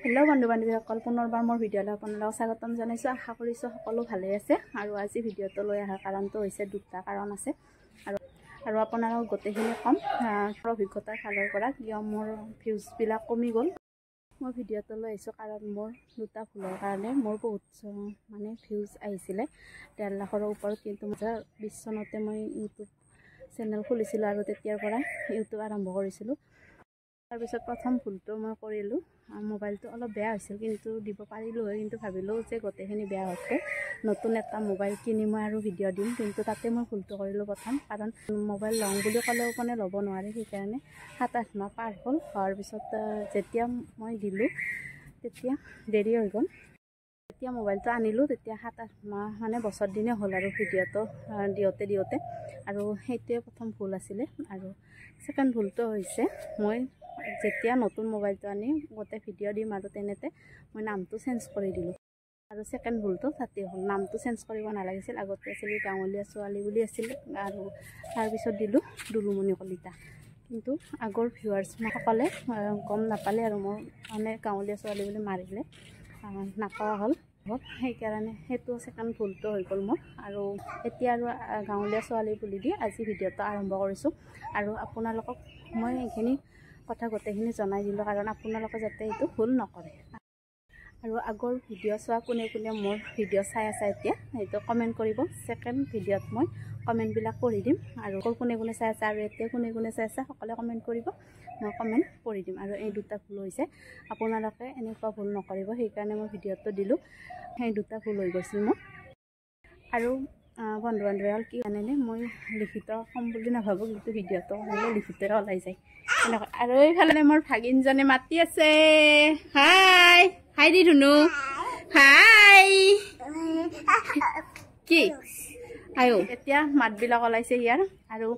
Hello बंधु बान्धवीসকল पुनर्बार मोर भिडिओले আপোনালোকক স্বাগতম জনাইছো। আশা কৰিছো সকলো ভালে আছে। আৰু আজি ভিডিঅটো লৈ অহাৰ কাৰণটো হৈছে দুটা কাৰণ আছে। আৰু আপোনালোকক গোটেইখিনি কম অভিজ্ঞতাৰ ফালৰ পৰা কিয় মোৰ ভিউজ বিলাক কমি গ'ল। মই ভিডিঅটো লৈ আহিছো কাৰণ মোৰ দুটা ভুলৰ কাৰণে মোৰ বহুত মানে ভিউজ আহিছিলে 1.5 লাখৰ ওপৰত, কিন্তু 20 চনতে মই ইউটিউব চেনেল খুলিছিলো আৰু তেতিয়াৰ পৰা ইউটিউব আৰম্ভ কৰিছিলো। তাৰপিছত প্ৰথম ভুলটো মই কৰিলোঁ, মোবাইলটো অলপ বেয়া হৈছিল কিন্তু দিব পাৰিলোঁ হয়, কিন্তু ভাবিলোঁ যে গোটেইখিনি বেয়া হোৱাতকৈ নতুন এটা মোবাইল কিনি মই আৰু ভিডিঅ' দিম, কিন্তু তাতে মই ভুলটো কৰিলোঁ প্ৰথম। কাৰণ মোবাইল লওঁ বুলি ক'লেও মানে ল'ব নোৱাৰে, সেইকাৰণে 7-8 মাহ পাৰ হ'ল। হোৱাৰ পিছত যেতিয়া মই দিলোঁ তেতিয়া দেৰি হৈ গ'ল। যেতিয়া মোবাইলটো আনিলোঁ তেতিয়া 7-8 মাহ মানে বছৰ দিনে হ'ল আৰু ভিডিঅ'টো দিওঁতে আৰু সেইটোৱে প্ৰথম ভুল আছিলে। আৰু ছেকেণ্ড ভুলটো হৈছে মই যেতিয়া নতুন মোবাইলটো আনি গোটেই ভিডিঅ' দিম আৰু তেনেতে মই নামটো চেঞ্জ কৰি দিলোঁ। আৰু ছেকেণ্ড ভুলটো তাতে হ'ল, নামটো চেঞ্জ কৰিব নালাগিছিল। আগতে আছিল গাঁৱলীয়া ছোৱালী বুলি আছিল আৰু তাৰপিছত দিলোঁ দুলুমণি কলিতা। কিন্তু আগৰ ভিউৱাৰ্ছসকলে গম নাপালে আৰু মোৰ মানে গাঁৱলীয়া ছোৱালী বুলি মাৰিলে, নাপোৱা হ'ল। সেইকাৰণে সেইটো ছেকেণ্ড ভুলটো হৈ গ'ল মোৰ। আৰু এতিয়া আৰু গাঁৱলীয়া ছোৱালী বুলি দি আজি ভিডিঅ'টো আৰম্ভ কৰিছোঁ। আৰু আপোনালোকক মই এইখিনি কথা গোটেইখিনি জনাই দিলোঁ কাৰণ আপোনালোকে যাতে এইটো ভুল নকৰে। আৰু আগৰ ভিডিঅ' চোৱা কোনে মোৰ ভিডিঅ' চাই আছে এতিয়া সেইটো কমেণ্ট কৰিব। ছেকেণ্ড ভিডিঅ'ত মই কমেণ্টবিলাক পঢ়ি দিম আৰু কোনে চাই আছে আৰু এতিয়া কোনে চাই আছে সকলোৱে কমেণ্ট কৰিব, মই কমেণ্ট পঢ়ি দিম। আৰু এই দুটা ভুল হৈছে, আপোনালোকে এনেকুৱা ভুল নকৰিব, সেইকাৰণে মই ভিডিঅ'টো দিলোঁ। সেই দুটা ভুল হৈ গৈছিল মোৰ। আৰু বন্ধু বান্ধৱীসকল কি জানেনে, মই লিখিত ক'ম বুলি নাভাবোঁ, কিন্তু ভিডিঅ'টো হ'লে লিখিতই ওলাই যায় এনেকুৱা। আৰু এইফালে মোৰ ভাগিনজনে মাতি আছে, হাই হাই দি ধুনু, হাই কি আয়ো। এতিয়া মাতবিলাক ওলাইছে ইয়াৰ। আৰু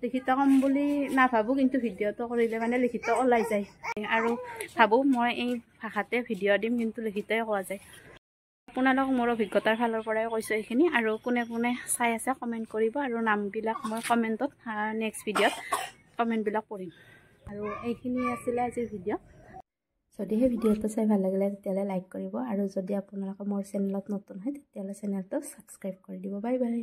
লিখিত ক'ম বুলি নাভাবোঁ, কিন্তু ভিডিঅ'টো কৰিলে মানে লিখিত ওলাই যায়। আৰু ভাবোঁ মই এই ভাষাতে ভিডিঅ' দিম, কিন্তু লিখিতই কোৱা যায়। আপোনালোক মোৰ অভিজ্ঞতাৰ ফালৰ পৰাই কৈছোঁ এইখিনি। আৰু কোনে চাই আছে কমেণ্ট কৰিব, আৰু নামবিলাক মই কমেণ্টত নেক্সট ভিডিঅ'ত কমেণ্টবিলাক পঢ়িম। আৰু এইখিনি আছিলে আজিৰ ভিডিঅ'। যদিহে ভিডিঅ'টো চাই ভাল লাগিলে তেতিয়াহ'লে লাইক কৰিব, আৰু যদি আপোনালোকে মোৰ চেনেলত নতুন হয় তেতিয়াহ'লে চেনেলটো ছাবস্ক্ৰাইব কৰি দিব। Bye bye.